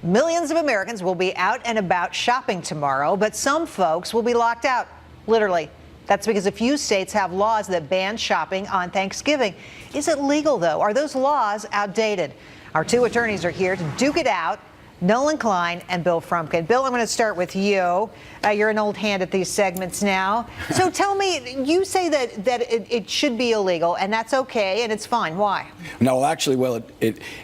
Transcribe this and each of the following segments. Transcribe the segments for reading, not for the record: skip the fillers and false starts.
Millions of Americans will be out and about shopping tomorrow, but some folks will be locked out, literally. That's because a few states have laws that ban shopping on Thanksgiving. Is it legal, though? Are those laws outdated? Our two attorneys are here to duke it out. Nolan Klein and Bill Frumpkin. Bill, I'm going to start with you. You're an old hand at these segments now. So tell me, you say that it should be illegal, and that's okay, and it's fine. Why? No, actually,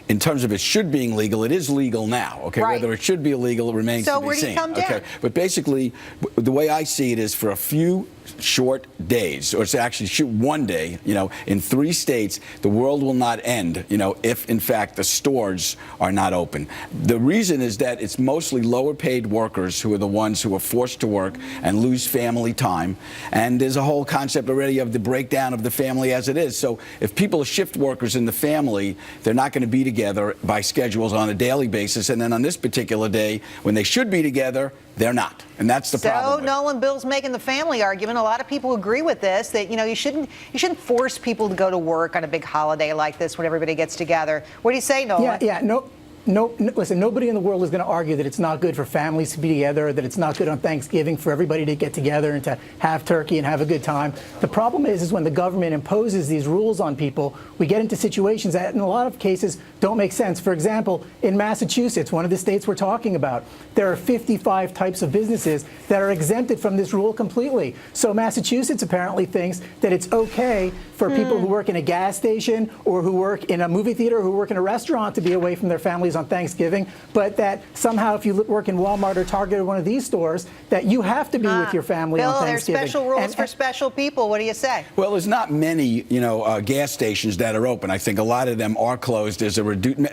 in terms of it should being legal, it is legal now. Okay, right. Whether it should be illegal remains to be seen. So where do you come down? Okay, but basically, the way I see it is for a few short days, or it's actually one day, in 3 states, the world will not end, if in fact the stores are not open. The reason is that it's mostly lower paid workers who are the ones who are forced to work and lose family time. And there's a whole concept already of the breakdown of the family as it is. So if people are shift workers in the family, they're not going to be together by schedules on a daily basis. And then on this particular day, when they should be together, they're not. And that's the problem. So Nolan, Bill's making the family argument. A lot of people agree with this, that you shouldn't force people to go to work on a big holiday like this when everybody gets together. What do you say, Nolan? Listen, nobody in the world is going to argue that it's not good for families to be together, that it's not good on Thanksgiving for everybody to get together and to have turkey and have a good time. The problem is when the government imposes these rules on people, we get into situations that in a lot of cases don't make sense. For example, in Massachusetts, one of the states we're talking about, there are 55 types of businesses that are exempted from this rule completely. So Massachusetts apparently thinks that it's okay for people who work in a gas station or who work in a movie theater, who work in a restaurant to be away from their families on Thanksgiving, but that somehow if you work in Walmart or Target or one of these stores, that you have to be with your family Bill, on Thanksgiving. There's special rules for special people. What do you say? Well, there's not many, gas stations that are open. I think a lot of them are closed. There's a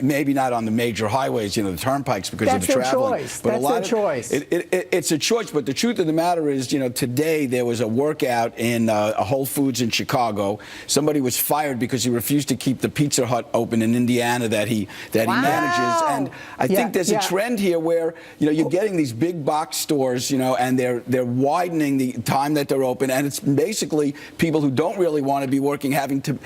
maybe not on the major highways, the turnpikes because of the traveling. That's their choice. It's a choice, but the truth of the matter is, today there was a workout in a Whole Foods in Chicago. Somebody was fired because he refused to keep the Pizza Hut open in Indiana that he manages. And I think there's a trend here where, you're getting these big box stores, and they're widening the time that they're open, and it's basically people who don't really want to be working having to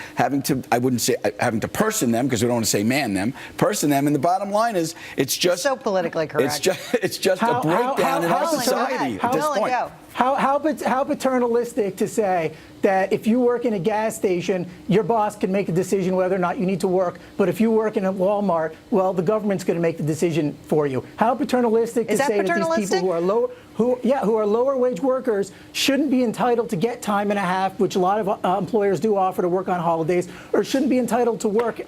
I wouldn't say having to person them, because we don't want to say man them, person them, and the bottom line is it's just so politically correct. It's just a breakdown in our society at this point. How paternalistic to say that if you work in a gas station, your boss can make a decision whether or not you need to work, but if you work in a Walmart, well, the government's going to make the decision for you. How paternalistic to say that these people who are lower wage workers shouldn't be entitled to get time and a half, which a lot of employers do offer to work on holidays, or shouldn't be entitled to work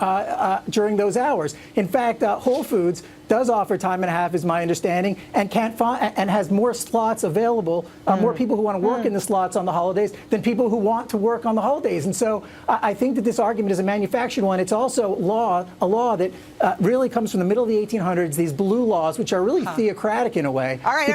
during those hours. In fact, Whole Foods does offer time and a half, is my understanding, and has more slots available, more people who want to work in the slots on the holidays than people who want to work on the holidays. And so I think that this argument is a manufactured one. It's also a law that really comes from the middle of the 1800s, these blue laws, which are really theocratic in a way. All right.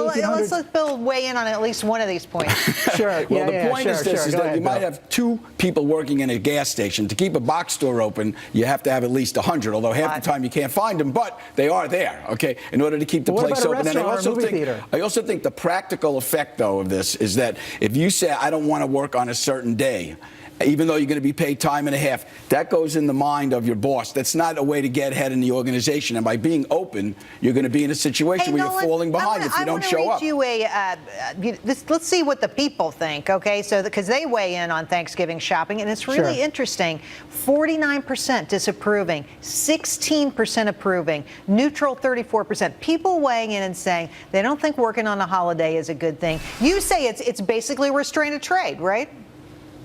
Let's let Bill weigh in on at least one of these points. Sure. Well, the point is that you might have 2 people working in a gas station. To keep a box store open, you have to have at least 100, although half the time you can't find them, but they are there, okay, in order to keep the place open. And I also think the practical effect, though, of this is that if you say, I don't want to work on a certain day, even though you're going to be paid time and a half, that goes in the mind of your boss. That's not a way to get ahead in the organization. And by being open, you're going to be in a situation where you're falling behind if you don't show up. Let's see what the people think, okay? So because they weigh in on Thanksgiving shopping, and it's really interesting. 49% disapproving, 16% approving, neutral 34%. People weighing in and saying they don't think working on a holiday is a good thing. You say it's basically a restraint of trade, right?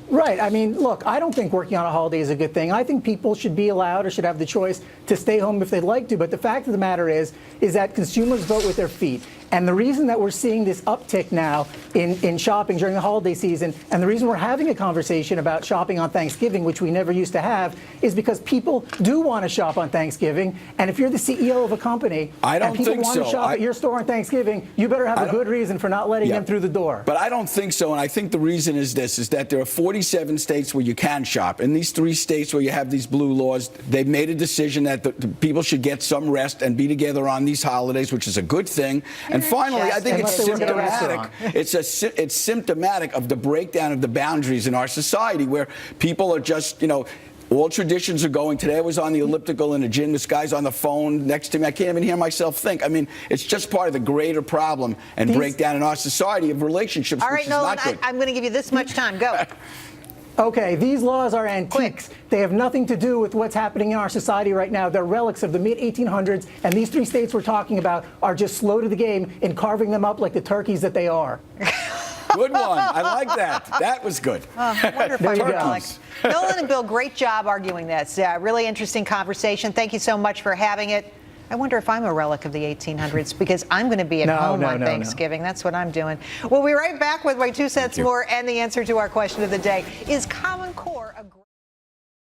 Right. I mean, look, I don't think working on a holiday is a good thing. I think people should be allowed or should have the choice to stay home if they'd like to. But the fact of the matter is that consumers vote with their feet. And the reason that we're seeing this uptick now in shopping during the holiday season, and the reason we're having a conversation about shopping on Thanksgiving, which we never used to have, is because people do want to shop on Thanksgiving. And if you're the CEO of a company and people want to shop at your store on Thanksgiving, you better have a good reason for not letting them through the door. But I don't think so. And I think the reason is that there are 47 states where you can shop. In these 3 states where you have these blue laws, they've made a decision that the people should get some rest and be together on these holidays, which is a good thing. And finally, I think it's symptomatic. It's symptomatic of the breakdown of the boundaries in our society, where people are just, All traditions are going. Today I was on the elliptical in a gym. This guy's on the phone next to me. I can't even hear myself think. I mean, it's just part of the greater problem and breakdown in our society of relationships, All right, which is Nolan, not good. I'm going to give you this much time. Go. Okay, these laws are antiques. They have nothing to do with what's happening in our society right now. They're relics of the mid-1800s, and these 3 states we're talking about are just slow to the game in carving them up like the turkeys that they are. Good one. I like that. That was good. I wonder if I'm There you go. relic. Nolan and Bill, great job arguing this. Really interesting conversation. Thank you so much for having it. I wonder if I'm a relic of the 1800s because I'm going to be at home on Thanksgiving. That's what I'm doing. We'll be right back with my 2 cents more and the answer to our question of the day. Is Common Core a